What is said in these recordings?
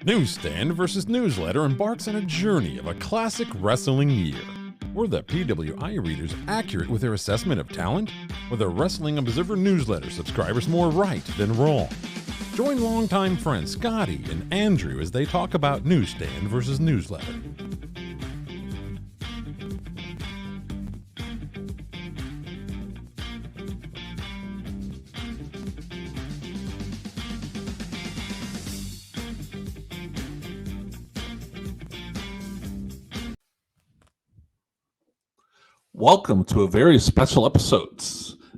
Newsstand versus Newsletter embarks on a journey of a classic wrestling year. Were the PWI readers accurate with their assessment of talent? Were the Wrestling Observer Newsletter subscribers more right than wrong? Join longtime friends Scotty and Andrew as they talk about Newsstand versus Newsletter. Welcome to a very special episode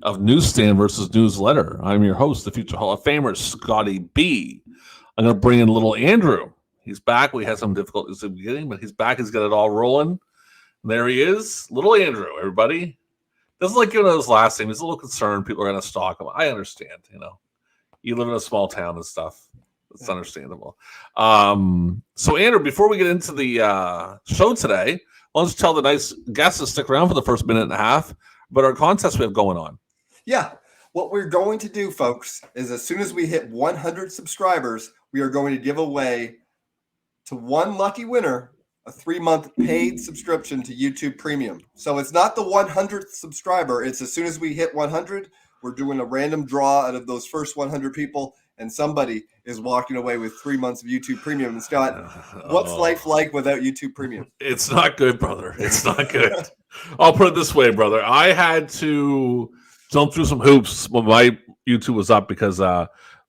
of Newsstand versus Newsletter. I'm your host, the future Hall of Famer, Scotty B. I'm going to bring in little Andrew. He's back. We had some difficulties at the beginning, but he's back. He's got it all rolling. There he is. Little Andrew, everybody. Doesn't like giving out his last name. He's a little concerned. People are going to stalk him. I understand, You live in a small town and stuff. It's understandable. So, Andrew, before we get into the show today, I'll just tell the nice guests to stick around for the first minute and a half, but our contest we have going on. Yeah. What we're going to do, folks, is as soon as we hit 100 subscribers, we are going to give away to one lucky winner a 3-month paid subscription to YouTube Premium. So it's not the 100th subscriber. It's as soon as we hit 100, we're doing a random draw out of those first 100 people, and somebody is walking away with 3 months of YouTube Premium. And Scott, what's life like without YouTube Premium? It's not good, brother. It's not good. I'll put it this way, brother. I had to jump through some hoops when my YouTube was up because there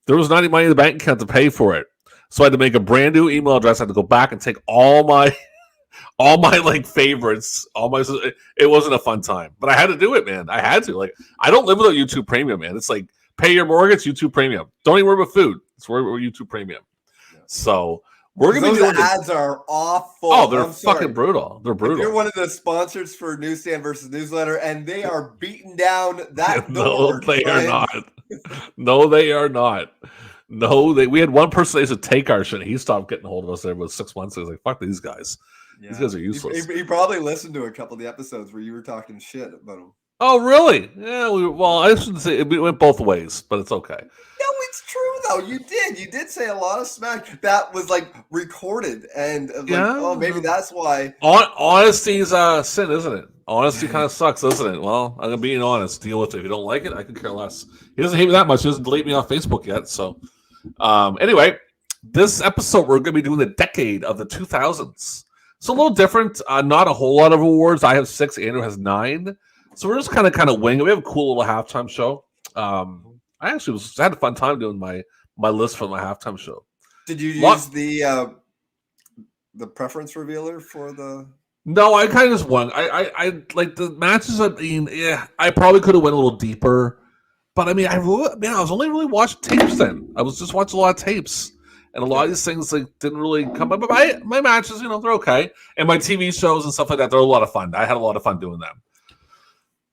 was not any money in the bank account to pay for it. So I had to make a brand new email address. I had to go back and take all my favorites. It wasn't a fun time, but I had to do it, man. I had to. I don't live without YouTube Premium, man. It's like pay your mortgage, YouTube Premium. Don't even worry about food. It's worry about YouTube Premium. Yeah. So we're gonna be doing ads are awful. Oh, they're fucking brutal. They're brutal. If you're one of the sponsors for Newsstand versus Newsletter, and they are beating down that. No, they are not. No, they are not. No, we had one person that used to take our shit. He stopped getting a hold of us there about 6 months. He was like, "Fuck these guys. Yeah. These guys are useless." He probably listened to a couple of the episodes where you were talking shit about them. Oh, really? Yeah. Well, I shouldn't say it went both ways, but it's okay. No, it's true though. You did say a lot of smack that was recorded, and maybe that's why. Honesty's sin, isn't it? Honesty kind of sucks, doesn't it? Well, I'm gonna be honest. Deal with it. If you don't like it, I could care less. He doesn't hate me that much. He doesn't delete me off Facebook yet. So, anyway, this episode we're gonna be doing the decade of the 2000s. So a little different. Not a whole lot of awards. I have 6. Andrew has 9. So we're just kind of wing it. We have a cool little halftime show. I actually had a fun time doing my list for my halftime show. Did you use the preference revealer for the? No, I kind of just won. I like the matches. I mean, yeah, I probably could have went a little deeper, but I mean, I was only really watching tapes then. I was just watching a lot of tapes, and a lot of these things didn't really come up. But my matches, they're okay, and my TV shows and stuff like that, they're a lot of fun. I had a lot of fun doing them.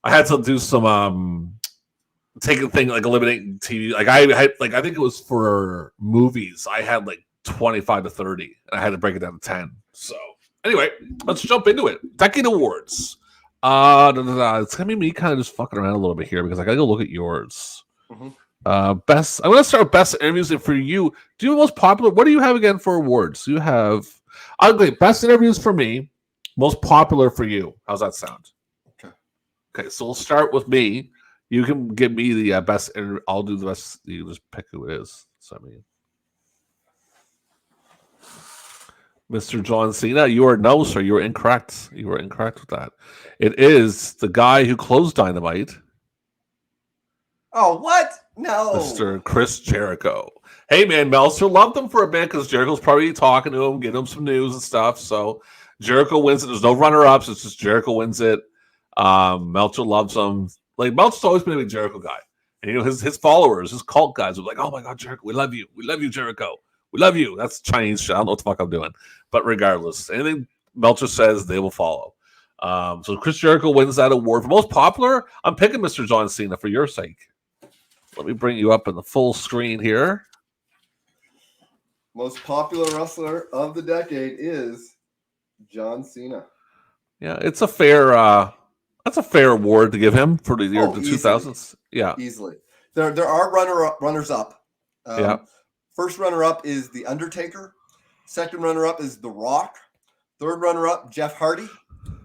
I had to do some take a thing eliminating TV. I think it was for movies. I had 25 to 30, and I had to break it down to 10. So anyway, let's jump into it. Decade awards. It's gonna be me kind of just fucking around a little bit here because I gotta go look at yours. Mm-hmm. Best. I'm gonna start with best interviews. And for you, do you have most popular? What do you have again for awards? You have. Best interviews for me. Most popular for you. How's that sound? Okay, so we'll start with me. You can give me the best. I'll do the rest. You just pick who it is. So I mean, Mr. John Cena, you are no, sir. You are incorrect. You are incorrect with that. It is the guy who closed Dynamite. Oh, what? No, Mr. Chris Jericho. Hey, man, Meltzer loved him for a bit because Jericho's probably talking to him, getting him some news and stuff. So Jericho wins it. There's no runner-ups. It's just Jericho wins it. Meltzer loves him. Meltzer's always been a big Jericho guy. And his followers, his cult guys were like, "Oh my God, Jericho, we love you. We love you, Jericho. We love you." That's Chinese shit. I don't know what the fuck I'm doing. But regardless, anything Meltzer says, they will follow. So Chris Jericho wins that award. For most popular, I'm picking Mr. John Cena for your sake. Let me bring you up in the full screen here. Most popular wrestler of the decade is John Cena. Yeah, it's a fair that's a fair award to give him for the year the 2000s. Yeah, easily. There are runners up. First runner up is The Undertaker. Second runner-up is The Rock. Third runner-up, Jeff Hardy.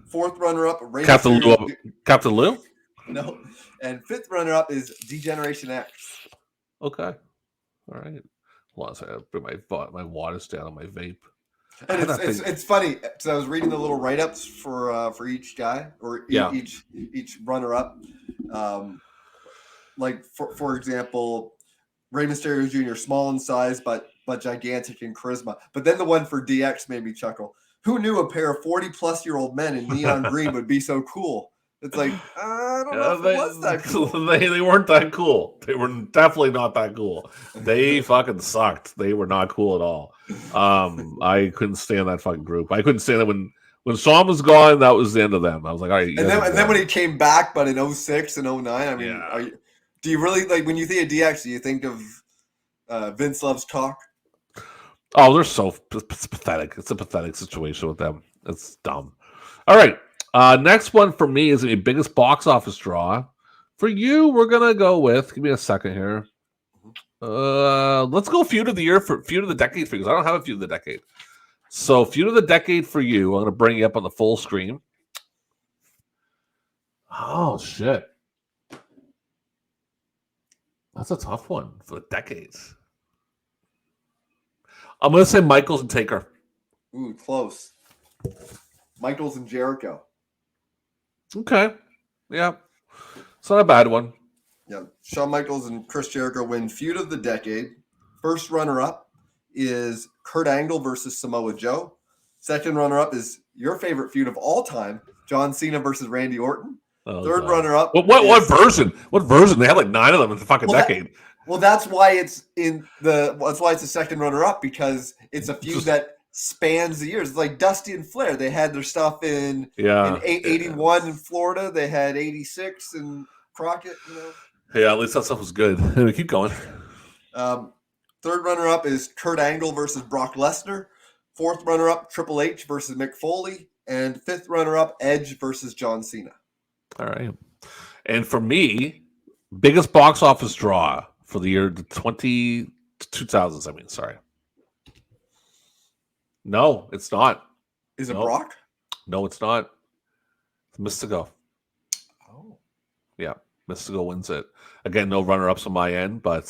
Fourth runner-up, Rey Captain Mysterio. Lou. Captain Lou? No. And fifth runner-up is Degeneration X. Okay. All right. Hold on a second. I'll bring my waters down on my vape. And it's funny because I was reading the little write-ups for each guy or each runner-up. Like for example, Rey Mysterio Jr. small in size but gigantic in charisma. But then the one for DX made me chuckle. Who knew a pair of 40-plus-year-old men in neon green would be so cool? It's like, I don't know if it was that cool. They weren't that cool. They were definitely not that cool. They fucking sucked. They were not cool at all. I couldn't stand that fucking group. I couldn't stand it when Shawn was gone. That was the end of them. I was like, all right. And then when he came back, but in 06 and 09, I mean, do you really, like, when you think of DX, do you think of Vince Loves Cock? Oh, they're it's pathetic. It's a pathetic situation with them. It's dumb. All right. Next one for me is the biggest box office draw. For you, we're gonna go with. Give me a second here. Let's go feud of the year for feud of the decade for you. 'Cause I don't have a feud of the decade. So feud of the decade for you. I'm gonna bring you up on the full screen. Oh shit, that's a tough one for the decades. I'm gonna say Michaels and Taker. Ooh, close. Michaels and Jericho. Okay. Yeah. It's not a bad one. Yeah. Shawn Michaels and Chris Jericho win feud of the decade. First runner-up is Kurt Angle versus Samoa Joe. Second runner-up is your favorite feud of all time, John Cena versus Randy Orton. Third runner-up. What version? What version? They had like 9 of them in the fucking decade. That's why it's a second runner-up, because it's a feud that spans the years. It's like Dusty and Flair. They had their stuff in 81 in Florida. They had 86 in Crockett. Yeah, at least that stuff was good. Anyway, keep going. Third runner-up is Kurt Angle versus Brock Lesnar. Fourth runner-up, Triple H versus Mick Foley. And fifth runner-up, Edge versus John Cena. All right. And for me, biggest box office draw for the year 2000s. I mean, sorry. No, it's not. Is it Brock? No, it's not. It's Mystico. Oh. Yeah, Mystico wins it. Again, no runner-ups on my end, but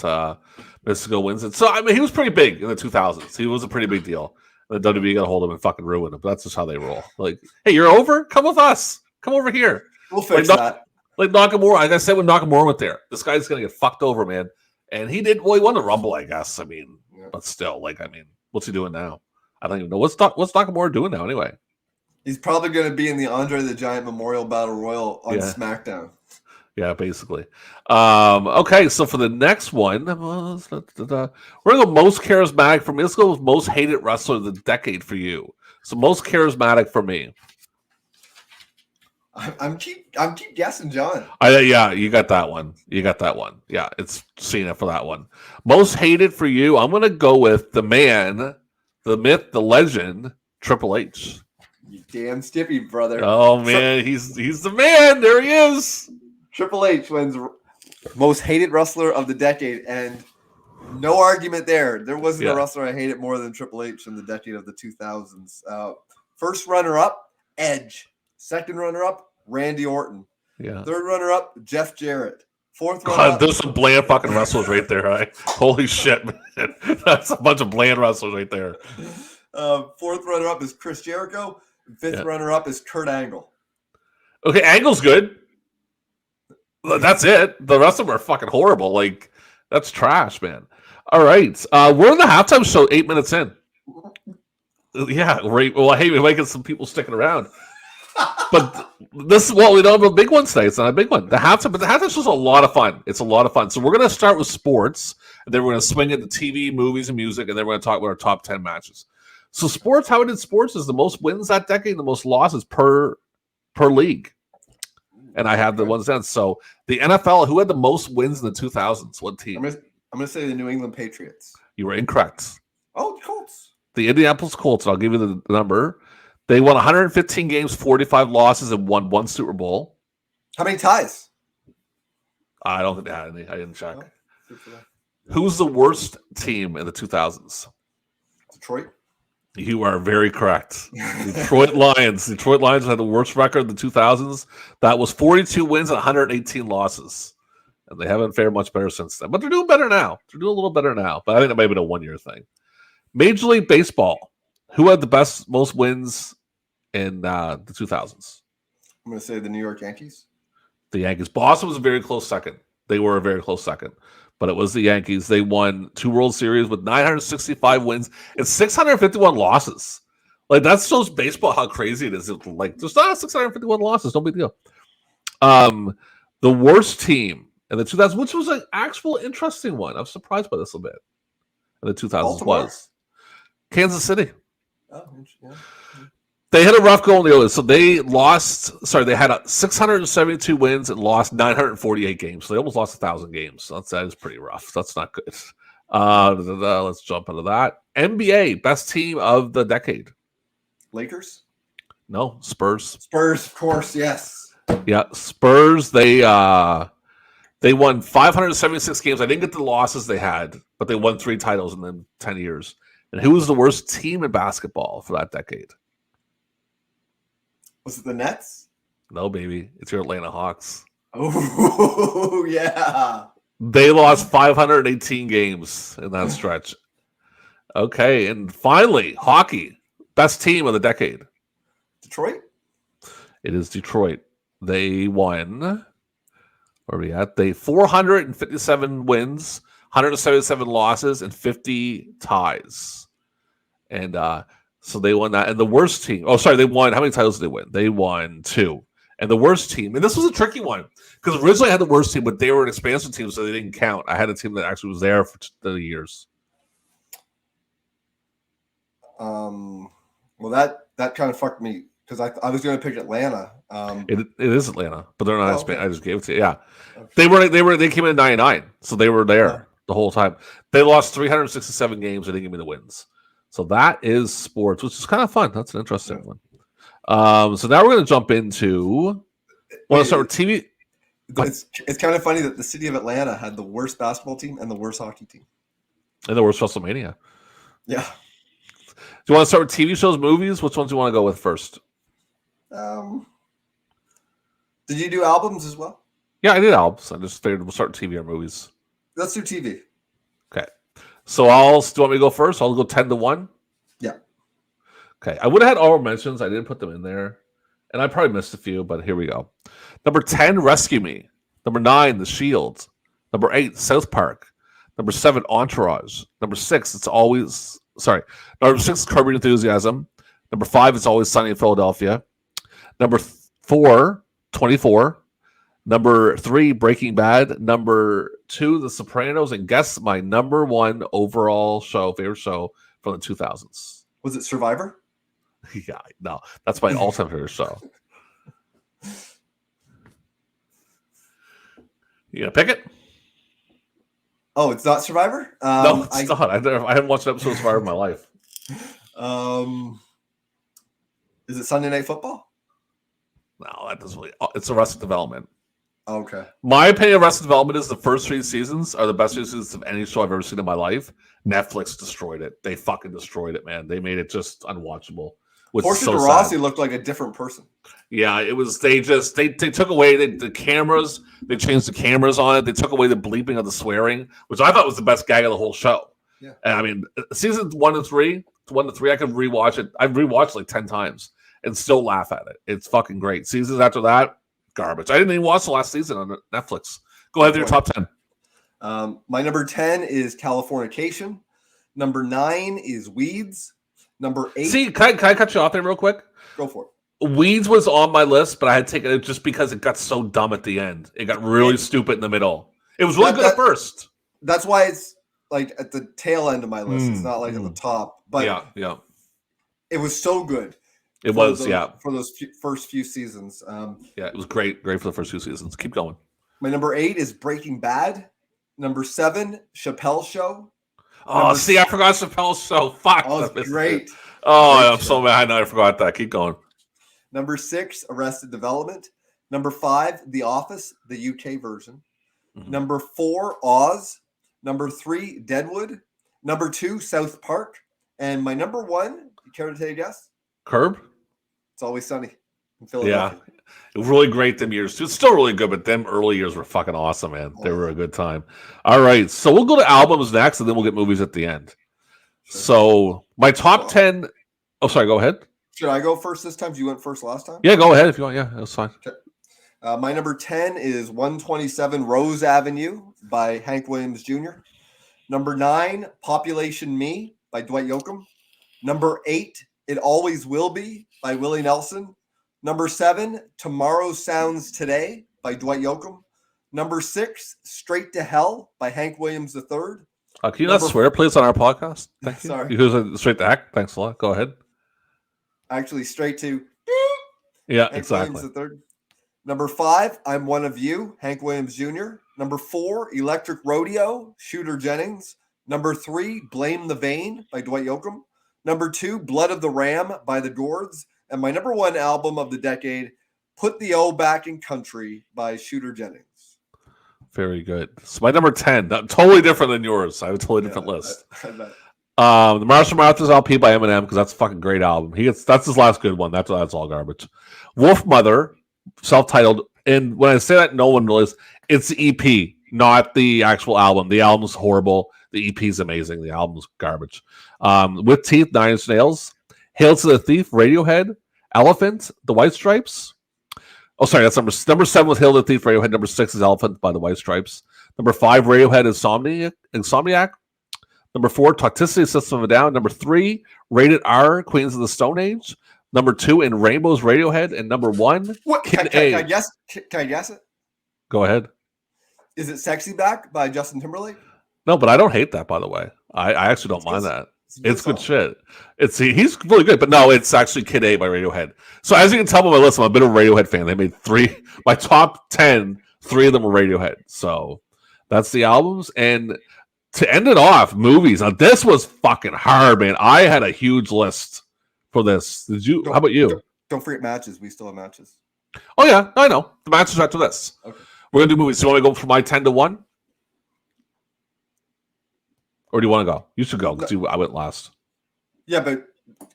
Mystico wins it. So, I mean, he was pretty big in the 2000s. He was a pretty big deal. The WWE got a hold of him and fucking ruined him. But that's just how they roll. Like, hey, you're over? Come with us. Come over here. We'll fix that. Like Nakamura. Like I said when Nakamura went there, this guy's going to get fucked over, man. And he won the Rumble, I guess. I mean, but still, what's he doing now? I don't even know. What's Nakamura doing now anyway? He's probably going to be in the Andre the Giant Memorial Battle Royal on SmackDown. Yeah, basically. Okay, so for the next one, we're going to go most charismatic for me. Let's go with most hated wrestler of the decade for you. So most charismatic for me. I'm keep guessing, John. Yeah, you got that one. Yeah, it's Cena for that one. Most hated for you, I'm going to go with the man, the myth, the legend, Triple H. You damn stiffy, brother. Oh man, he's the man. There he is. Triple H wins most hated wrestler of the decade, and no argument there. There wasn't a wrestler I hated more than Triple H in the decade of the 2000s. First runner-up, Edge. Second runner-up, Randy Orton. Yeah. Third runner-up, Jeff Jarrett. Fourth runner-up. There's some bland fucking wrestlers right there, right? Holy shit, man. That's a bunch of bland wrestlers right there. Fourth runner-up is Chris Jericho. Fifth runner-up is Kurt Angle. Okay, Angle's good. That's it. The rest of them are fucking horrible. Like, that's trash, man. All right. We're in the halftime show 8 minutes in. Yeah, right. Well, hey, we might get some people sticking around. But this is what we don't have a big one today. It's not a big one. The halftime show is a lot of fun. It's a lot of fun. So we're going to start with sports, and then we're going to swing into TV, movies, and music, and then we're going to talk about our top 10 matches. So sports, how it did sports is the most wins that decade, the most losses per league. And I have the ones down. So the NFL, who had the most wins in the 2000s? What team? I'm going to say the New England Patriots. You were incorrect. Oh, Colts. The Indianapolis Colts. I'll give you the number. They won 115 games, 45 losses, and won 1 Super Bowl. How many ties? I don't think they had any. I didn't check. Oh, who's the worst team in the 2000s? Detroit. You are very correct. Detroit Lions. Detroit Lions had the worst record in the 2000s. That was 42 wins and 118 losses. And they haven't fared much better since then. But they're doing better now. They're doing a little better now. But I think that might have been a one-year thing. Major League Baseball. Who had the most wins in the 2000s? I'm going to say the New York Yankees. The Yankees. Boston was a very close second. They were a very close second. But it was the Yankees. They won 2 World Series with 965 wins and 651 losses. Like, that shows baseball how crazy it is. Like, there's not 651 losses. No big deal. The worst team in the 2000s, which was an actual interesting one. I'm surprised by this a bit. In the 2000s Baltimore? was Kansas City. Oh, yeah. They had a rough go in the early, so they lost. Sorry, they had 672 wins and lost 948 games. So they almost lost 1,000 games. That is pretty rough. That's not good. Let's jump into that. NBA best team of the decade. Lakers? No, Spurs. Spurs, of course, yes. Yeah, Spurs. They won 576 games. I didn't get the losses they had, but they won 3 titles in them 10 years. And who was the worst team in basketball for that decade? Was it the Nets? No, baby. It's your Atlanta Hawks. Oh, yeah. They lost 518 games in that stretch. Okay, and finally, hockey. Best team of the decade. Detroit? It is Detroit. They won. Where are we at? They 457 wins, 177 losses, and 50 ties. And so they won that. And the worst team, they won. How many titles did they win? They won 2. And the worst team, and this was a tricky one, because originally I had the worst team, but they were an expansion team, so they didn't count. I had a team that actually was there for 30 years. Well, that kind of fucked me, because I was going to pick Atlanta. It is Atlanta, but they're not expansion. Okay. I just gave it to you. Yeah. Okay. They came in 99, so they were there the whole time. They lost 367 games. They didn't give me the wins. So that is sports, which is kind of fun. That's an interesting one. So now we're going to jump into. Want to start with TV? It's kind of funny that the city of Atlanta had the worst basketball team and the worst hockey team. And the worst WrestleMania. Yeah. Do you want to start with TV shows, movies? Which ones do you want to go with first? Did you do albums as well? Yeah, I did albums. I just figured we'll start with TV or movies. Let's do TV. Okay. So do you want me to go first? I'll go 10-1. Yeah. Okay. I would have had honorable mentions. I didn't put them in there. And I probably missed a few, but here we go. Number 10, Rescue Me. Number 9, The Shield. Number 8, South Park. Number 7, Entourage. Number 6, Number 6, Curb Your Enthusiasm. Number 5, It's Always Sunny in Philadelphia. Number 4, 24. Number 3, Breaking Bad. Number 2, The Sopranos. And guess my number 1 overall favorite show from the 2000s. Was it Survivor? Yeah, no, that's my all-time favorite show. You gonna pick it? Oh, it's not Survivor? No, it's not. I haven't watched an episode of Survivor in my life. Is it Sunday Night Football? No, that doesn't really. It's Arrested Development. Okay. My opinion of Arrested Development is the first 3 seasons are the best 3 seasons of any show I've ever seen in my life. Netflix destroyed it. They fucking destroyed it, man. They made it just unwatchable. Portia de Rossi looked like a different person. Yeah, it was. They took away the cameras. They changed the cameras on it. They took away the bleeping of the swearing, which I thought was the best gag of the whole show. Yeah. And I mean, seasons 1 to 3, I could rewatch it. I've rewatched like 10 times and still laugh at it. It's fucking great. Seasons after that, garbage. I didn't even watch the last season on Netflix. Go ahead with your top 10. My number 10 is Californication. Number 9 is Weeds. Number 8. See, can I cut you off there real quick? Go for it. Weeds was on my list, but I had taken it just because it got so dumb at the end. It got really stupid in the middle. It was really good at first. That's why it's like at the tail end of my list. It's not like at the top. But yeah. It was so good. For those first few seasons. Yeah, it was great for the first 2 seasons. Keep going. My number 8 is Breaking Bad. Number 7, Chappelle's Show. I forgot Chappelle's Show. Fuck. Oh, it's great. Oh, I'm so mad. I forgot that. Keep going. Number 6, Arrested Development. Number 5, The Office, the UK version. Mm-hmm. Number 4, Oz. Number 3, Deadwood. Number 2, South Park. And my number 1, care to take a guess? Curb? It's Always Sunny in Yeah. Philadelphia. It was really great them years. It's still really good, but them early years were fucking awesome, man. They were a good time. All right. So we'll go to albums next, and then we'll get movies at the end. Sure. So my top 10. Oh, sorry. Go ahead. Should I go first this time? You went first last time? Yeah, go ahead if you want. Yeah, that's fine. Okay. My number 10 is 127 Rose Avenue by Hank Williams Jr. Number 9, Population Me by Dwight Yoakam. Number 8, It Always Will Be by Willie Nelson. Number 7, Tomorrow Sounds Today by Dwight Yoakam. Number 6, Straight to Hell by Hank Williams III. Can you not swear, please, on our podcast? Thank you. Sorry. Because straight to heck. Thanks a lot. Go ahead. Actually, straight to Yeah, Hank exactly. Williams III. Number 5, I'm One of You, Hank Williams Jr. Number 4, Electric Rodeo, Shooter Jennings. Number 3, Blame the Vein by Dwight Yoakam. Number 2, Blood of the Ram by the Gourds. And my number 1 album of the decade, Put the O Back in Country by Shooter Jennings. Very good. So my number 10, totally different than yours. I have a totally different list. I bet. The Marshall Mathers LP by Eminem, because that's a fucking great album. That's his last good one. That's all garbage. Wolf Mother, self-titled, and when I say that, no one knows it's the EP, not the actual album. The album's horrible. The EP is amazing. The album's garbage. With Teeth, Nine Inch Nails, Hail to the Thief, Radiohead, Elephant, The White Stripes. Oh, sorry, that's number 7 with Hail to the Thief, Radiohead. Number 6 is Elephant by The White Stripes. Number 5, Radiohead, Insomniac. Number 4, Toxicity, System of a Down. Number 3, Rated R, Queens of the Stone Age. Number 2, In Rainbows, Radiohead. And number 1, What? Can I guess? Can I guess it? Go ahead. Is it Sexy Back by Justin Timberlake? No, but I don't hate that, by the way. I actually don't mind that. It's good song. shit. He's really good, but no, it's actually Kid A by Radiohead. So as you can tell by my list, I'm a bit of a Radiohead fan. They made my top 10, 3 of them were Radiohead. So that's the albums. And to end it off, movies. Now this was fucking hard, man. I had a huge list for this. Did you? How about you? Don't forget matches. We still have matches. Oh yeah, I know. The matches after this. Okay. We're gonna do movies. So you want to go from my 10 to 1? Or do you want to go? You should go because I went last. Yeah, but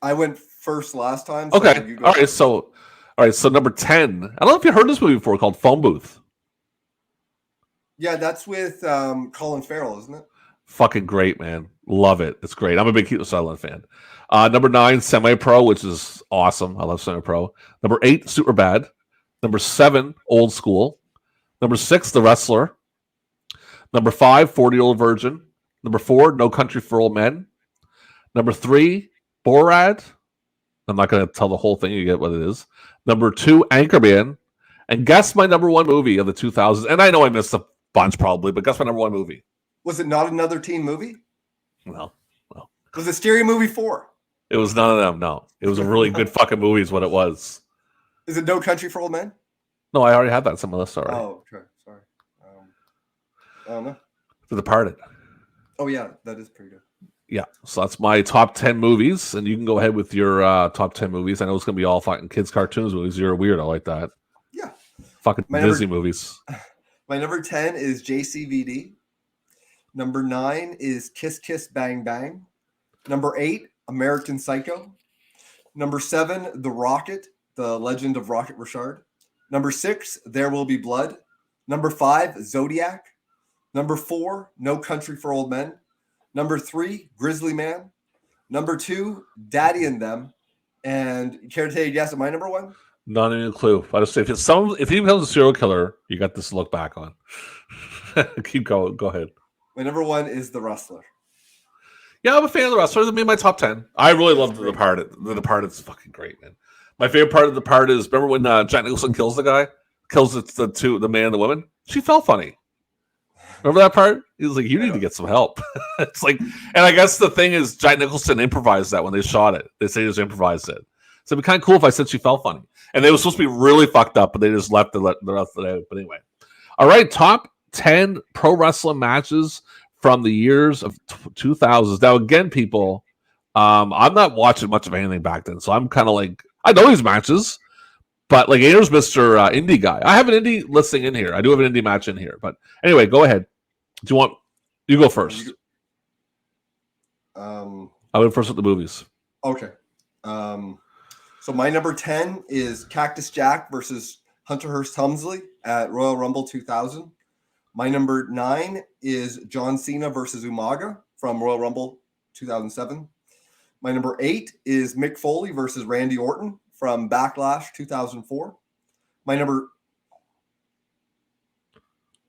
I went first last time. So Okay. you go All right. first. So number 10. I don't know if you heard this movie before, called Phone Booth. Yeah, that's with Colin Farrell, isn't it? Fucking great, man. Love it. It's great. I'm a big Keith Sutherland fan. Number 9, Semi-Pro, which is awesome. I love Semi-Pro. Number 8, Superbad. Number 7, Old School. Number 6, The Wrestler. Number 5, 40-Year-Old Virgin. Number 4, No Country for Old Men. Number 3, Borat. I'm not going to tell the whole thing. You get what it is. Number 2, Anchorman. And guess my number 1 movie of the 2000s. And I know I missed a bunch probably, but guess my number 1 movie. Was it not another teen movie? No. Was it Scary Movie 4? It was none of them, no. It was a really good fucking movie is what it was. Is it No Country for Old Men? No, I already had that on my list already. Oh, okay. Sorry. I don't know. The Departed. Oh, yeah. That is pretty good. Yeah, so that's my top 10 movies, and you can go ahead with your top 10 movies. I know it's going to be all fucking kids' cartoons movies. You're weird. I like that. Yeah. Fucking Disney movies. My number 10 is JCVD. Number 9 is Kiss Kiss Bang Bang. Number 8, American Psycho. Number 7, The Rocket, The Legend of Rocket Richard. Number 6, There Will Be Blood. Number 5, Zodiac. Number 4, No Country for Old Men. Number 3, Grizzly Man. Number 2, Daddy and Them. And you care to take a guess at my number 1? Not even a clue. I just say if he becomes a serial killer, you got this to look back on. Keep going. Go ahead. My number 1 is The Wrestler. Yeah, I'm a fan of The Wrestlers. I made my top 10. I really love The Departed. The Departed is fucking great, man. My favorite part of The Departed is, remember when Jack Nicholson kills the guy? Kills the man and the woman? She felt funny. Remember that part? He was like, you need to get some help. It's like, and I guess the thing is, Jack Nicholson improvised that when they shot it. They say he just improvised it. So it'd be kind of cool if I said she felt funny. And they were supposed to be really fucked up, but they just left the rest of it. But anyway. All right, top 10 pro wrestling matches from the years of 2000s. Now, again, people, I'm not watching much of anything back then, so I'm kind of like, I know these matches, but like, here's Mr. Indie guy. I have an indie listing in here. I do have an indie match in here. But anyway, go ahead. Do you want, you go first. I went first with the movies. Okay. So my number 10 is Cactus Jack versus Hunter Hearst Helmsley at Royal Rumble 2000. My number 9 is John Cena versus Umaga from Royal Rumble 2007. My number 8 is Mick Foley versus Randy Orton from Backlash 2004. My number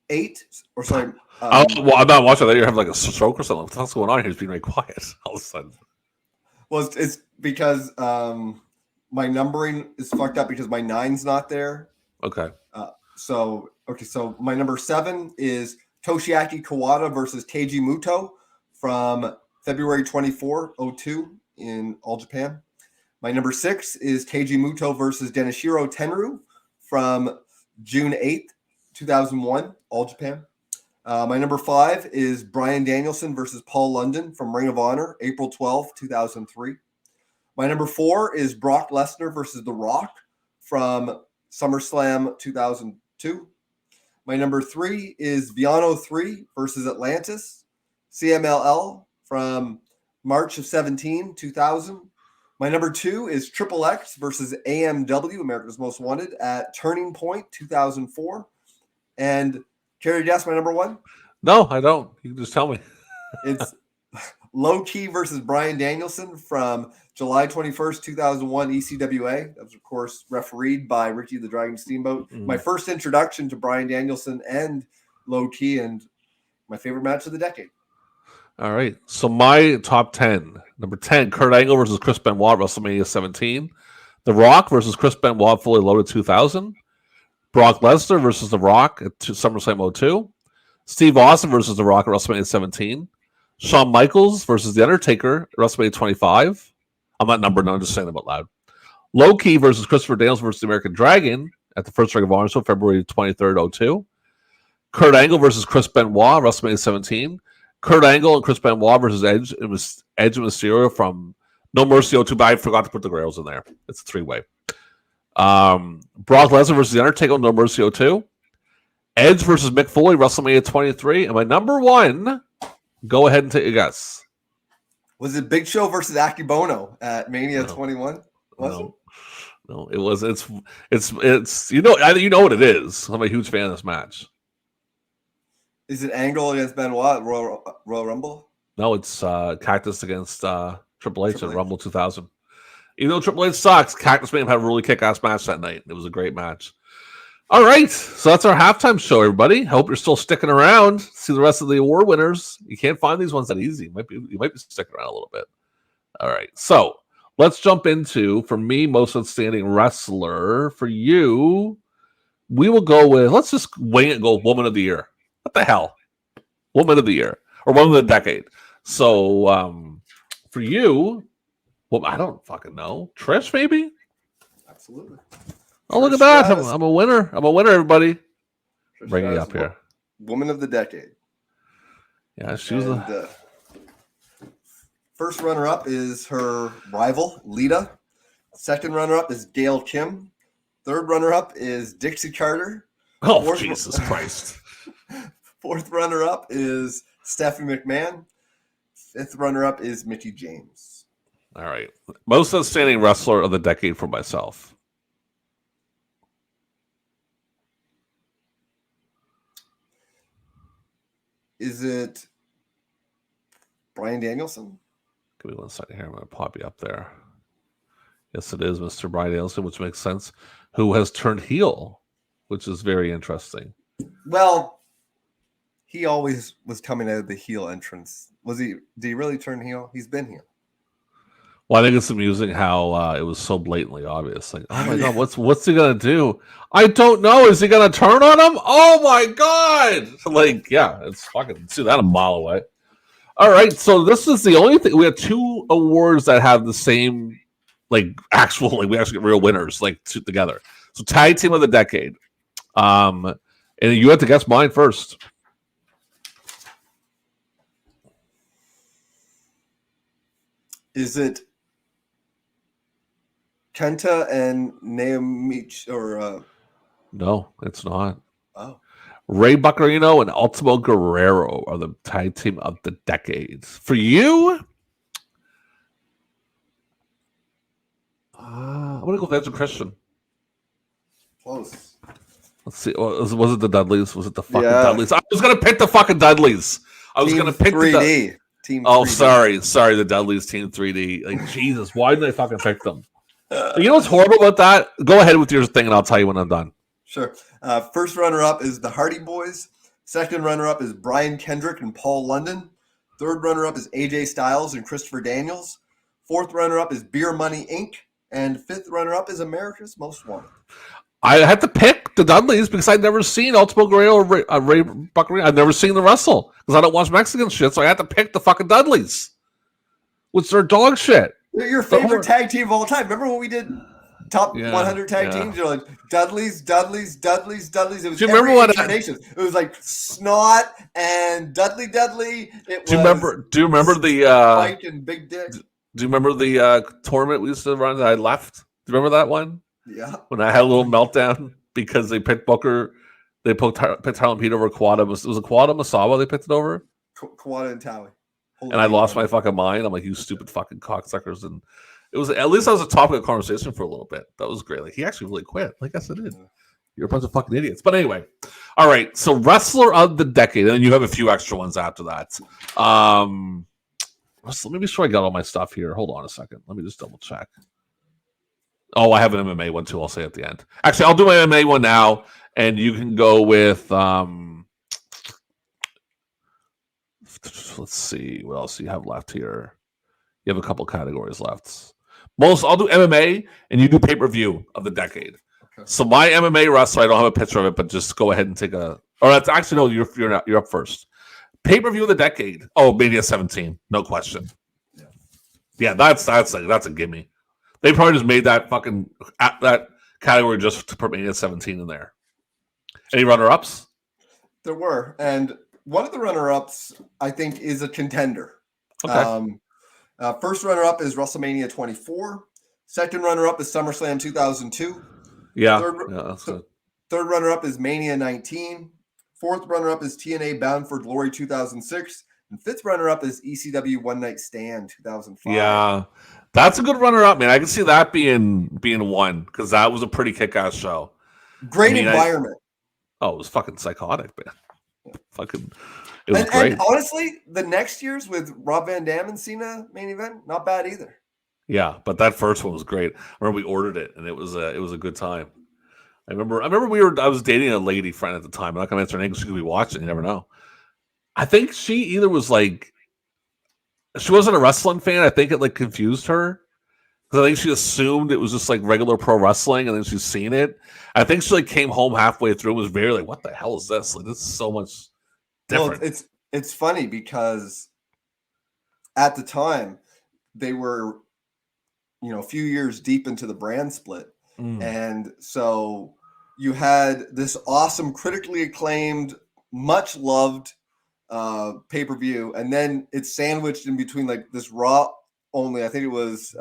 8, or sorry. I'm not watching that. You have like a stroke or something. What's going on here? He's being very quiet all of a sudden. Well, it's because my numbering is fucked up because my 9's not there. Okay. So my number 7 is Toshiaki Kawada versus Keiji Muto from February 24, 2002 in All Japan. My number 6 is Keiji Muto versus Denishiro Tenryu from June 8th, 2001, All Japan. My number 5 is Bryan Danielson versus Paul London from Ring of Honor, April 12, 2003. My number 4 is Brock Lesnar versus The Rock from SummerSlam 2002. My number 3 is Viano 3 versus Atlantis, CMLL from March of 17, 2000. My number 2 is Triple X versus AMW, America's Most Wanted, at Turning Point 2004. And Kerry, guess my number 1? No, I don't. You can just tell me. It's Low Key versus Bryan Danielson from July 21st, 2001, ECWA. That was, of course, refereed by Ricky the Dragon Steamboat. My first introduction to Bryan Danielson and Low Key, and my favorite match of the decade. All right. So my top 10. Number 10, Kurt Angle versus Chris Benoit, WrestleMania 17. The Rock versus Chris Benoit, Fully Loaded 2000. Brock Lesnar versus The Rock at SummerSlam 02. Steve Austin versus The Rock at WrestleMania 17. Shawn Michaels versus The Undertaker at WrestleMania 25. I'm not numbered, no, I'm just saying them out loud. Low Key versus Christopher Daniels versus the American Dragon at the first Ring of Honor show, February 23rd, 02. Kurt Angle versus Chris Benoit, WrestleMania 17. Kurt Angle and Chris Benoit versus Edge. It was Edge and Mysterio from No Mercy 02, but I forgot to put the Guerreros in there. It's a 3-way. Brock Lesnar versus The Undertaker, No Mercy 02. Edge versus Mick Foley, WrestleMania 23. And my number 1, go ahead and take a guess. Was it Big Show versus Akibono at Mania 21? No, it was. It's you know what it is. I'm a huge fan of this match. Is it Angle against Benoit at Royal Rumble? No, it's Cactus against Triple H at Rumble 2000. Even though Triple H sucks, Cactus made him have a really kick-ass match that night. It was a great match. All right, so that's our halftime show, everybody. Hope you're still sticking around to see the rest of the award winners. You can't find these ones that easy. You might be sticking around a little bit. All right, so let's jump into, for me, most outstanding wrestler. For you, we will go with, let's just wing it and go Woman of the Year. What the hell? Woman of the Year or Woman of the Decade. So for you, well, I don't fucking know. Trish, maybe? Absolutely. Oh, look at that. I'm a winner. I'm a winner, everybody. Bring it up here. Woman of the Decade. Yeah, she was first runner-up is her rival, Lita. Second runner-up is Gail Kim. Third runner-up is Dixie Carter. Oh, Jesus Christ. Fourth runner-up is Stephanie McMahon. Fifth runner-up is Mickie James. All right. Most outstanding wrestler of the decade for myself. Is it Bryan Danielson? Give me 1 second here. I'm going to pop you up there. Yes, it is Mr. Bryan Danielson, which makes sense. Who has turned heel, which is very interesting. Well, he always was coming out of the heel entrance. Did he really turn heel? He's been heel. Well, I think it's amusing how it was so blatantly obvious. Like, oh my God, what's he gonna do? I don't know. Is he gonna turn on him? Oh my God! Like, yeah, it's fucking see that a mile away. All right, so this is the only thing. We have 2 awards that have the same, like, actual, like, we actually get real winners, like, together. So, tag team of the decade. And you have to guess mine first. Is it Kenta and Naomi or No, it's not. Oh. Ray Buccarino and Ultimo Guerrero are the tag team of the decade. For you, I'm gonna go with Edge and Christian. Close. Let's see. Was it the Dudleys? Was it the fucking Yeah. Dudleys? I was gonna pick the fucking Dudleys. I was Team gonna pick 3D. Team Oh, 3D. sorry, the Dudleys Team 3D. Like Jesus, why did I fucking pick them? You know what's horrible about that? Go ahead with your thing, and I'll tell you when I'm done. Sure. First runner-up is the Hardy Boys. Second runner-up is Brian Kendrick and Paul London. Third runner-up is AJ Styles and Christopher Daniels. Fourth runner-up is Beer Money Inc. And fifth runner-up is America's Most Wanted. I had to pick the Dudleys because I'd never seen Ultimo Guerrero or Ray Buckaroo. I've never seen the wrestle because I don't watch Mexican shit, so I had to pick the fucking Dudleys, which are dog shit. They're your favorite tag team of all time. Remember when we did top 100 tag teams? You're like, Dudleys. It was Do you remember what incarnation. It was like Snot and Dudley. It do you remember the Mike and Big Dick? Do you remember the tournament we used to run that I left? Do you remember that one? Yeah. When I had a little meltdown because they picked Booker, they picked Harlan Pete over Quada. Was it Quada Masawa they picked it over? Quada and Towie. And I lost my fucking mind. I'm like, you stupid fucking cocksuckers. And it was, at least I was a topic of conversation for a little bit. That was great. Like, he actually really quit. Like, yes, I did. You're a bunch of fucking idiots. But anyway, all right. So, wrestler of the decade, and then you have a few extra ones after that. Let me be sure I got all my stuff here. Hold on a second. Let me just double check. Oh, I have an MMA one too. I'll say at the end. Actually, I'll do my MMA one now, and you can go with. Let's see what else do you have left here. You have a couple categories left. I'll do MMA, and you do pay-per-view of the decade. Okay. So my MMA wrestler, I don't have a picture of it, but just go ahead and take a. Or that's actually no, you're up first. Pay-per-view of the decade. Oh, Mania 17, no question. Yeah, that's a gimme. They probably just made that fucking that category just to put Mania 17 in there. Any runner-ups? There were, and one of the runner-ups I think is a contender. Okay. First runner-up is WrestleMania 24. Second runner-up is SummerSlam 2002. Yeah. Third runner-up is Mania 19. Fourth runner-up is TNA Bound for Glory 2006. And fifth runner-up is ECW One Night Stand 2005. Yeah. That's a good runner-up, man. I can see that being one because that was a pretty kick-ass show. Great environment. It was fucking psychotic, man. It was great. And honestly, the next year's with Rob Van Dam and Cena main event, not bad either. Yeah, but that first one was great. I remember we ordered it, and it was a good time. I remember I was dating a lady friend at the time. I'm not gonna answer her name because she could be watching. You never know. I think she either was like. She wasn't a wrestling fan. I think it like confused her because I think she assumed it was just like regular pro wrestling, and then she's seen it. I think she like came home halfway through and was very like, "What the hell is this? Like, this is so much different." Well, it's funny because at the time they were, a few years deep into the brand split, and so you had this awesome, critically acclaimed, much loved. Pay-per-view, and then it's sandwiched in between like this Raw only. I think it was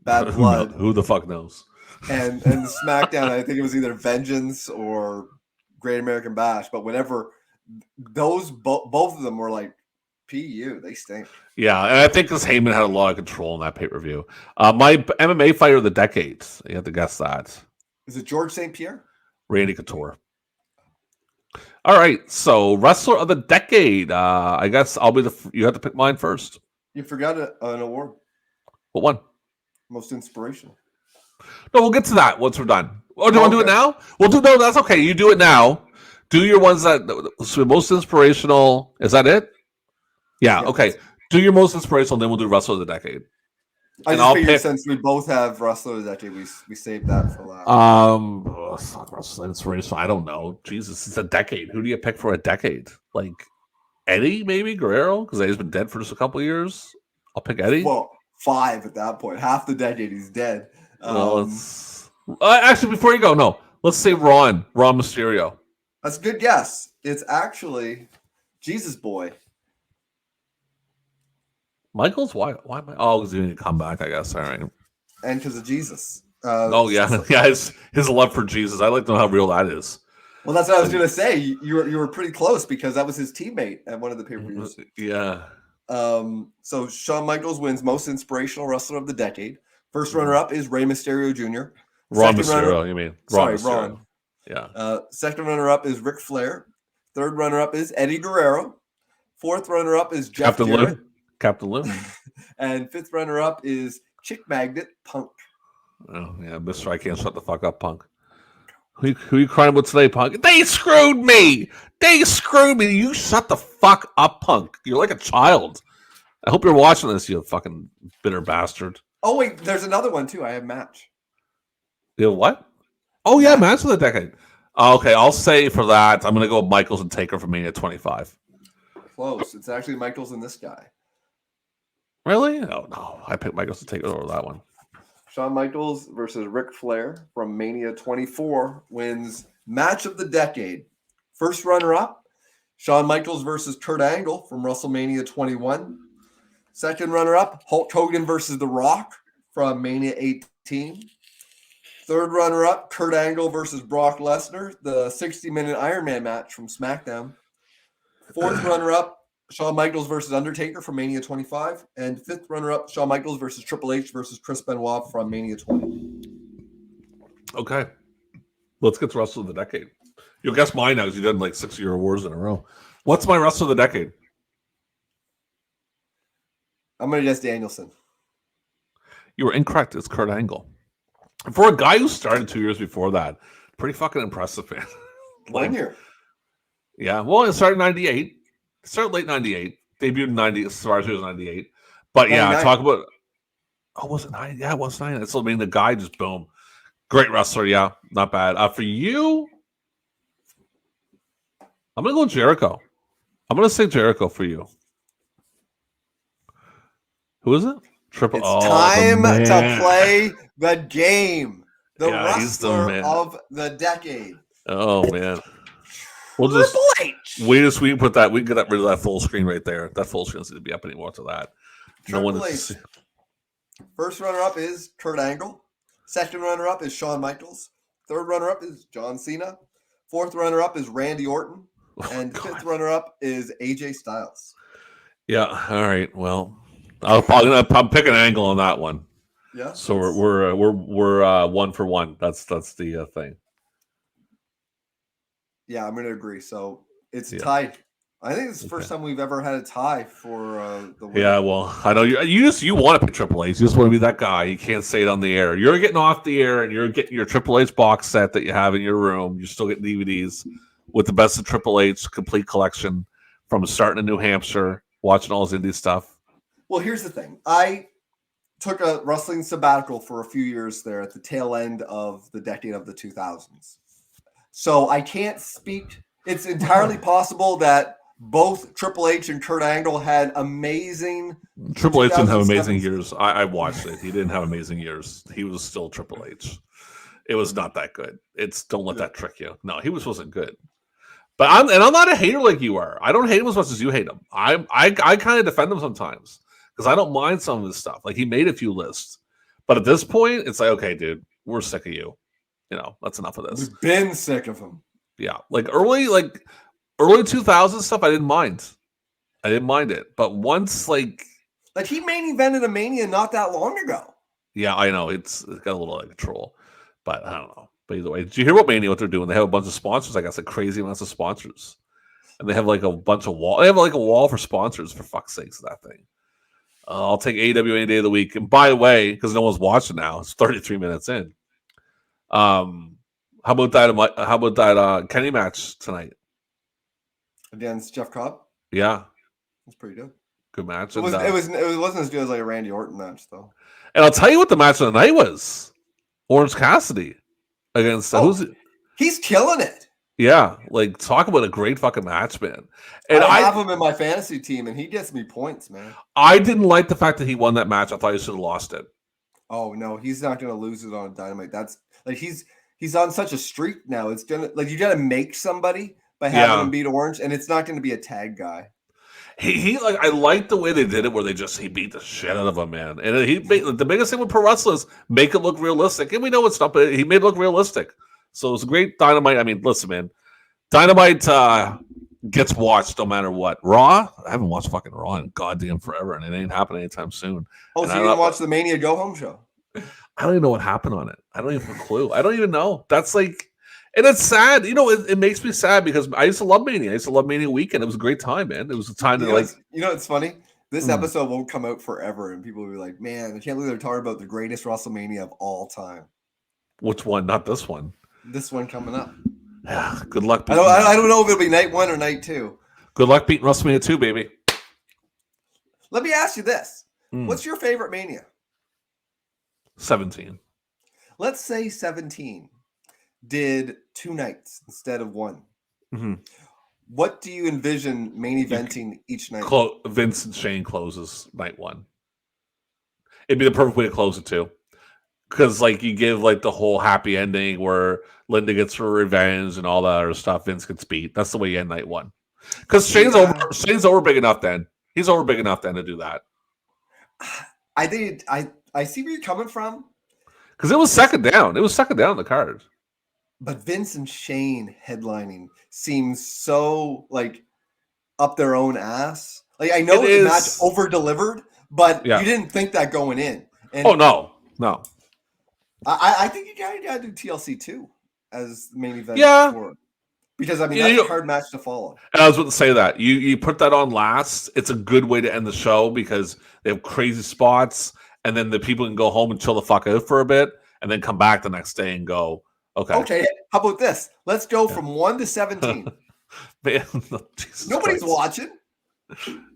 Bad Blood. Who the fuck knows? And the SmackDown. I think it was either Vengeance or Great American Bash. But whenever those both of them were like PU, they stink. Yeah, and I think because Heyman had a lot of control in that pay-per-view. My MMA fighter of the decade. You have to guess that. Is it George St. Pierre? Randy Couture. All right, so wrestler of the decade. I guess I'll be you have to pick mine first. You forgot an award. What one? Most inspirational. No, we'll get to that once we're done. Oh, do you want to do it now? No, that's okay. You do it now. Do your ones so most inspirational. Is that it? Yeah. Okay. Do your most inspirational, then we'll do wrestler of the decade. I just figured since we both have wrestler of the decade, we saved that for last. Wrestler inspirational. I don't know. Jesus, it's a decade. Who do you pick for a decade? Like Eddie, maybe Guerrero, because he's been dead for just a couple of years. I'll pick Eddie. Well, 5 at that point. Half the decade he's dead. Actually, before you go, no. Let's say Ron Mysterio. That's a good guess. It's actually Jesus Boy. Michaels? Why am I? Oh, because he didn't come back, I guess. All right. And because of Jesus. His love for Jesus. I'd like to know how real that is. Well, that's what I was going to say. You were pretty close because that was his teammate at one of the pay-per-views. Yeah. So Shawn Michaels wins most inspirational wrestler of the decade. First runner-up is Rey Mysterio Jr. Ron Mysterio, you mean? Ron. Yeah. Second runner-up is Ric Flair. Third runner-up is Eddie Guerrero. Fourth runner-up is Jeff Jarrett. Captain Lou. And fifth runner-up is Chick Magnet Punk. Oh, yeah, Mr. I Can't Shut the Fuck Up, Punk. Who you crying about today, Punk? They screwed me! You shut the fuck up, Punk. You're like a child. I hope you're watching this, you fucking bitter bastard. Oh, wait, there's another one, too. I have match. You have what? Oh, yeah, match of the decade. Okay, I'll say for that, I'm going to go with Michaels and Taker for Mania 25. Close. It's actually Michaels and this guy. Really? Oh, no. I picked Michaels to take over that one. Shawn Michaels versus Ric Flair from Mania 24 wins match of the decade. First runner-up, Shawn Michaels versus Kurt Angle from WrestleMania 21. Second runner-up, Hulk Hogan versus The Rock from Mania 18. Third runner-up, Kurt Angle versus Brock Lesnar, the 60-minute Iron Man match from SmackDown. Fourth runner-up, Shawn Michaels versus Undertaker from Mania 25. And fifth runner-up, Shawn Michaels versus Triple H versus Chris Benoit from Mania 20. Okay. Let's get to Wrestle of the Decade. You'll guess mine now because you've done like 6-year awards in a row. What's my Wrestle of the Decade? I'm going to guess Danielson. You were incorrect. It's Kurt Angle. For a guy who started 2 years before that, pretty fucking impressive, man. 1 year. Yeah. Well, it started in 98. It started late 98. Debuted in 90. As far as it was 98. But yeah, 99. talk about. Oh, was it 9? Yeah, it was 9. It's, I mean, the guy just boom. Great wrestler. Yeah. Not bad. For you, I'm going to go with Jericho. I'm going to say Jericho for you. Who is it? It's time to play the game. The wrestler of the decade. Oh, man. We'll just we put that. We can get rid of that full screen right there. That full screen doesn't need to be up anymore to that. No one is. First runner-up is Kurt Angle. Second runner-up is Shawn Michaels. Third runner-up is John Cena. Fourth runner-up is Randy Orton. And fifth runner-up is AJ Styles. Yeah. All right. Well, I'm picking Angle on that one. Yeah. So we're 1 for 1. That's the thing. Yeah, I'm going to agree. So it's tied. I think it's the first time we've ever had a tie for the winner. Yeah, well, I know you want to pick Triple H. You just want to be that guy. You can't say it on the air. You're getting off the air, and you're getting your Triple H box set that you have in your room. You're still getting DVDs with the best of Triple H complete collection from starting in New Hampshire, watching all his indie stuff. Well, here's the thing. I took a wrestling sabbatical for a few years there at the tail end of the decade of the 2000s. So I can't speak. It's entirely possible that both Triple H and Kurt Angle had amazing. Triple H didn't have amazing years. I watched it. He didn't have amazing years. He was still Triple H. It was not that good. Don't let that trick you. No, he wasn't good. But I'm not a hater like you are. I don't hate him as much as you hate him. I kind of defend him sometimes because I don't mind some of his stuff. Like he made a few lists, but at this point, it's like, okay, dude, we're sick of you. That's enough of this. We've been sick of him. Yeah, like early 2000s stuff, I didn't mind. I didn't mind it, but once like he main evented a Mania not that long ago. Yeah, I know it's got a little out of control, but I don't know. But either way, did you hear about Mania? What they're doing? They have a bunch of sponsors. I guess like crazy amounts of sponsors, and they have like a bunch of wall. They have like a wall for sponsors. For fuck's sakes, that thing. I'll take AEW any day of the week. And by the way, because no one's watching now, it's 33 minutes in. How about that Kenny match tonight against Jeff Cobb? Yeah, that's pretty good. Good match. It wasn't as good as like a Randy Orton match though. And I'll tell you what the match of the night was: Orange Cassidy against he's killing it. Yeah, like talk about a great fucking match, man. And I have him in my fantasy team, and he gets me points, man. I didn't like the fact that he won that match. I thought he should have lost it. Oh no, he's not going to lose it on Dynamite. That's like he's on such a streak now. It's gonna you got to make somebody by having him beat Orange, and it's not going to be a tag guy. He I like the way they did it, where he beat the shit out of him, man. And the biggest thing with pro wrestlers, make it look realistic, and we know it's not, but he made it look realistic. So it was a great Dynamite. I mean, listen, man, Dynamite gets watched no matter what. Raw, I haven't watched fucking Raw in goddamn forever, and it ain't happening anytime soon. Oh, so you didn't watch the Mania Go Home show? I don't even know what happened on it. I don't even have a clue. I don't even know. That's like, and it's sad. You know, it makes me sad because I used to love Mania. I used to love Mania weekend. It was a great time, man. It was a time to like. It's funny. This episode won't come out forever, and people will be like, "Man, I can't believe they're talking about the greatest WrestleMania of all time." Which one? Not this one. This one coming up. Yeah. Good luck. I don't know if it'll be night 1 or night 2. Good luck beating WrestleMania 2, baby. Let me ask you this: what's your favorite Mania? 17. Let's say 17 did 2 nights instead of 1. Mm-hmm. What do you envision main eventing each night? Vince and Shane closes night 1. It'd be the perfect way to close it too, because like you give like the whole happy ending where Linda gets her revenge and all that other stuff. Vince gets beat. That's the way you end night 1. Because Shane's over big enough then. He's over big enough then to do that. I think I see where you're coming from. Because it was second down. It was second down on the card. But Vince and Shane headlining seems so like up their own ass. Like I know the match over delivered, but you didn't think that going in. And no. I think you gotta do TLC too as the main event. Yeah. Because I mean that's a hard match to follow. And I was about to say that. You put that on last, it's a good way to end the show because they have crazy spots, and then the people can go home and chill the fuck out for a bit, and then come back the next day and go, okay. How about this? Let's go from 1 to 17. Man, Nobody's watching.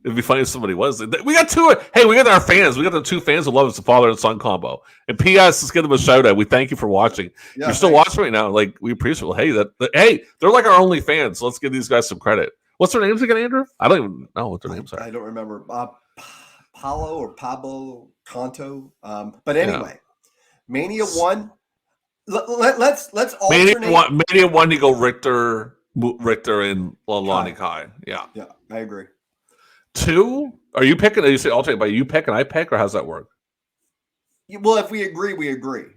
It'd be funny if somebody was. We got 2. Hey, we got our fans. We got the 2 fans who love us, the father and son combo. And P.S. Let's give them a shout out. We thank you for watching. Yeah, you're still watching right now. Like we appreciate it. Hey, they're like our only fans. So let's give these guys some credit. What's their names again, Andrew? I don't even know what their names are. I don't remember. Paulo or Pablo Canto. But anyway, Mania 1. Let's alternate. Mania 1 you go Richter and Lonnie Kai. Yeah, I agree. 2, are you picking? You say alternate by you pick and I pick, or how's that work? Well, if we agree, we agree.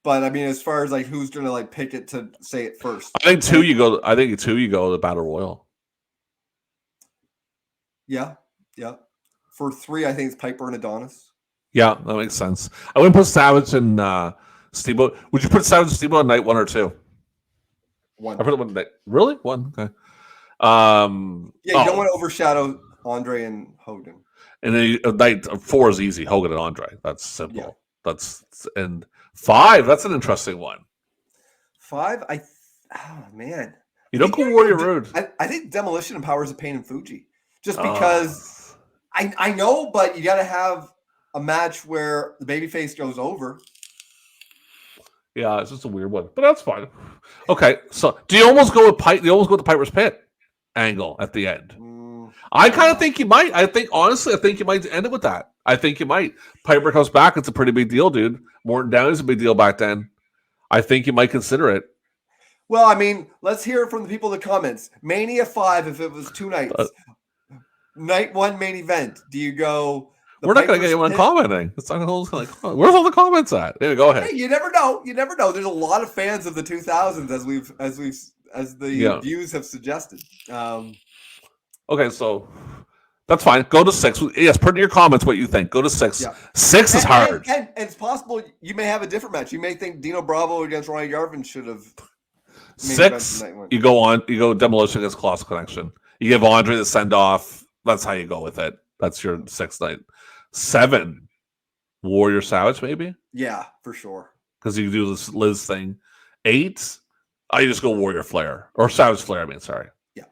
But I mean, as far as like who's gonna like pick it to say it first, I think 2 you go. I think 2 you go the Battle Royal. Yeah. For 3, I think it's Piper and Adonis. Yeah, that makes sense. I wouldn't put Savage and Steamboat. Would you put Savage and Steamboat on night 1 or 2? 1. I put it on night. Really? 1. Okay. You don't want to overshadow Andre and Hogan. And then night 4 is easy. Hogan and Andre. That's simple. Yeah. And 5. That's an interesting one. 5. Man. You don't go Warrior Road. I think Demolition and Powers of Pain and Fuji. Just because I know, but you got to have a match where the babyface goes over. Yeah, it's just a weird one, but that's fine. Okay, so do you almost go with Pipe? Do you almost go with the Piper's Pit angle at the end? I kind of think you might. I think you might end it with that. I think you might. Piper comes back. It's a pretty big deal, dude. Morton Downey's a big deal back then. I think you might consider it. Well, I mean, let's hear it from the people in the comments. Mania 5, if it was 2 nights. Night 1 main event. Do you go? We're not going to get anyone commenting. It's not like, where's all the comments at? There, go ahead. Hey, you never know. There's a lot of fans of the 2000s as the views have suggested. Okay, so that's fine. Go to 6. Yes, put in your comments what you think. Go to 6. Yeah. 6 is hard. And it's possible you may have a different match. You may think Dino Bravo against Ronnie Garvin should have. 6, you go Demolition against Colossal Connection. You give Andre the send off. That's how you go with it. That's your 6th night. 7, Warrior Savage, maybe? Yeah, for sure. Because you do this Liz thing. 8, I just go Warrior Flair. Or Savage Flair, I mean, sorry. Yeah.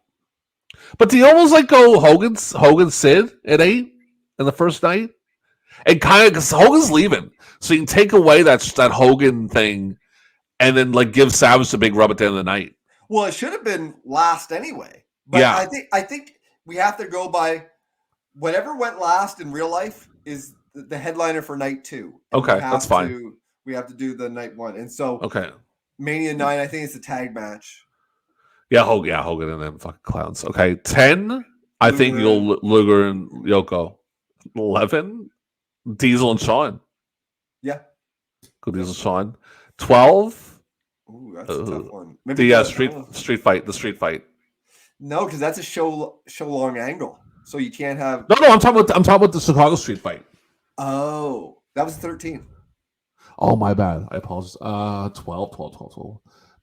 But do you almost like go Hogan Sid at 8 in the first night? And kind of, because Hogan's leaving. So you can take away that Hogan thing and then like give Savage the big rub at the end of the night. Well, it should have been last anyway. But yeah. I think we have to go by whatever went last in real life is the headliner for night 2. Okay, that's fine. We have to do the night 1. And so Mania 9, I think it's a tag match. Yeah, Hogan and them fucking clowns. Okay, 10, I think you'll Luger and Yoko. 11, Diesel and Shawn. Yeah. Go Diesel and Shawn. 12. Ooh, that's a tough one. Maybe the street fight. No, because that's a show long angle. So you can't have. No. I'm talking about the Chicago street fight. Oh, that was 13. Oh, my bad. I apologize. 12.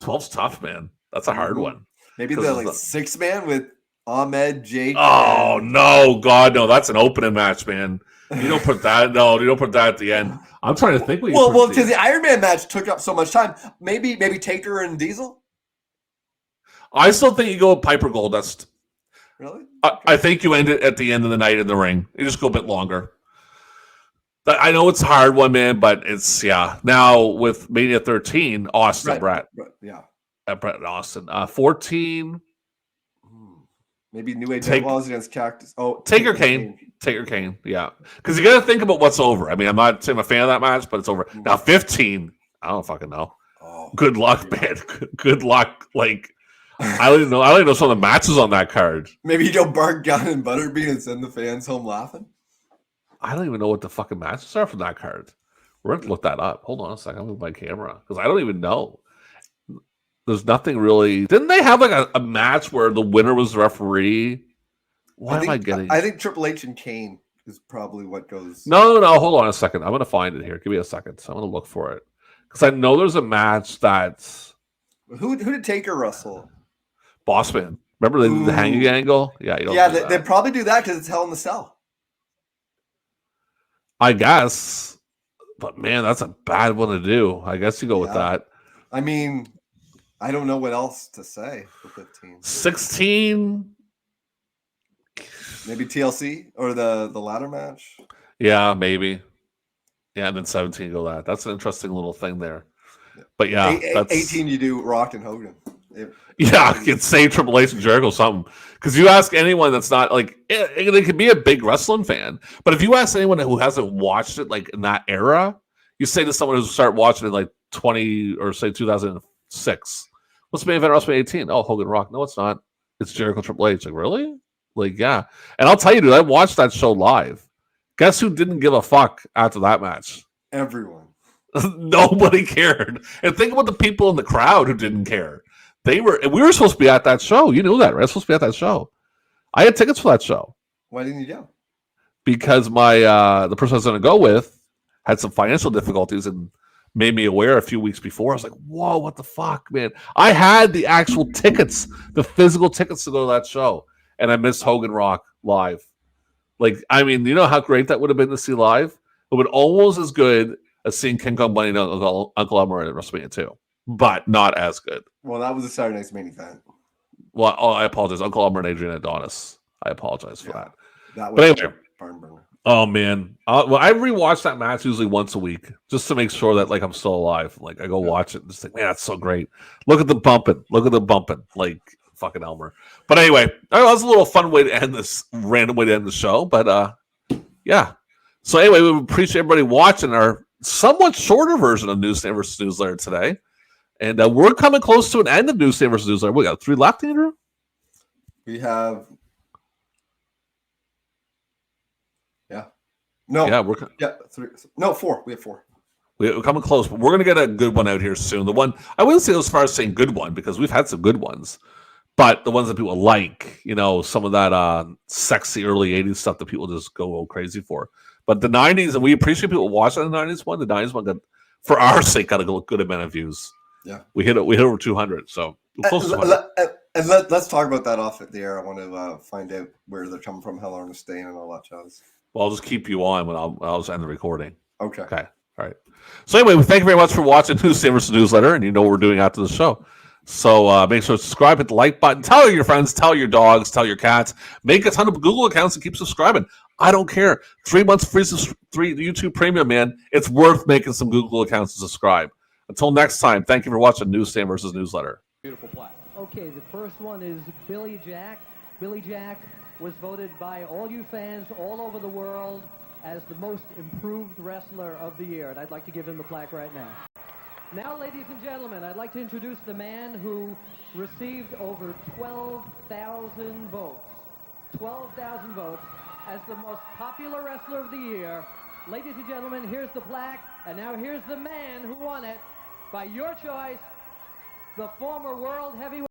12's tough, man. That's a hard one. Maybe the like 6-man with Ahmed, Jake. Oh, no. God, no. That's an opening match, man. You don't put that. No, you don't put that at the end. I'm trying to think. Well, because the Iron Man match took up so much time. Maybe Taker and Diesel. I still think you go with Piper Goldust. Really? I think you end it at the end of the night in the ring. You just go a bit longer. I know it's a hard one, man, but it's Now with Mania 13, Austin, Brett. Yeah. Brett and Austin. 14. Maybe New Age Outlaws against Cactus. Oh, Taker Kane. Yeah. Because you got to think about what's over. I mean, I'm not saying I'm a fan of that match, but it's over. Now 15. I don't fucking know. Oh, good luck, man. Good luck. Like, I don't even know some of the matches on that card. Maybe you go Bart Gunn and Butterbean and send the fans home laughing. I don't even know what the fucking matches are from that card. We're going to look that up. Hold on a second. I'm with my camera because I don't even know. There's nothing really. Didn't they have like a match where the winner was the referee? What am I getting? I think Triple H and Kane is probably what goes. No. Hold on a second. I'm going to find it here. Give me a second. So I'm going to look for it because I know there's a match that's. Who did Taker wrestle? Bossman. Remember the hanging angle? Yeah. They probably do that because it's Hell in the Cell. I guess, but man, that's a bad one to do. I guess you go with that. I mean, I don't know what else to say for 15. 16. Maybe TLC or the ladder match. Yeah, maybe. Yeah, and then 17 go that. That's an interesting little thing there. But yeah, that's 18. You do Rock and Hogan. It's say Triple H and Jericho something. Because you ask anyone that's not like they could be a big wrestling fan, but if you ask anyone who hasn't watched it like in that era, you say to someone who started watching it like 20 or say 2006, what's the main event WrestleMania 18? Oh, Hogan Rock. No, it's not. It's Jericho Triple H. Like, really? Like, yeah. And I'll tell you, dude, I watched that show live. Guess who didn't give a fuck after that match? Everyone. Nobody cared. And think about the people in the crowd who didn't care. We were supposed to be at that show. You knew that, right? I was supposed to be at that show. I had tickets for that show. Why didn't you go? Because the person I was going to go with had some financial difficulties and made me aware a few weeks before. I was like, whoa, what the fuck, man? I had the actual tickets, the physical tickets to go to that show, and I missed Hogan Rock live. Like, I mean, you know how great that would have been to see live? It would almost as good as seeing King Kong Bundy and Uncle Elmer at WrestleMania 2. But not as good. Well, that was a Saturday Night's main event. Well, I apologize. Uncle Elmer and Adrian Adonis. I apologize for that. That was anyway, barn burner. Oh, man. Well, I rewatch that match usually once a week just to make sure that like I'm still alive. Like I go watch it and just think, man, that's so great. Look at the bumping. Like fucking Elmer. But anyway, that was a little fun way to end this, random way to end the show. But yeah. So anyway, we appreciate everybody watching our somewhat shorter version of Newsstand versus Newsletter today. And we're coming close to an end of Newsstand versus Newsletter. We got 3 left, Andrew? We have... Yeah. No. Yeah, 3. No, 4. We have 4. We're coming close, but we're going to get a good one out here soon. The one, I wouldn't say as far as saying good one, because we've had some good ones. But the ones that people like, you know, some of that sexy early 80s stuff that people just go crazy for. But the 90s, and we appreciate people watching the 90s one. The 90s one got, for our sake, got a good amount of views. Yeah, we hit over 200. So close to 100. And let's talk about that off at the air. I want to find out where they're coming from, Hell on a Stain, and all that jazz. Well, I'll just keep you on when I'll just end the recording. Okay. All right. So anyway, thank you very much for watching Newsstand versus Newsletter, and you know what we're doing after the show. So make sure to subscribe, hit the like button, tell your friends, tell your dogs, tell your cats, make a ton of Google accounts and keep subscribing. I don't care. 3 months free YouTube Premium, man. It's worth making some Google accounts to subscribe. Until next time, thank you for watching Newsstand versus Newsletter. Beautiful plaque. Okay, the first one is Billy Jack. Billy Jack was voted by all you fans all over the world as the most improved wrestler of the year, and I'd like to give him the plaque right now. Now, ladies and gentlemen, I'd like to introduce the man who received over 12,000 votes. 12,000 votes as the most popular wrestler of the year. Ladies and gentlemen, here's the plaque, and now here's the man who won it by your choice, the former world heavyweight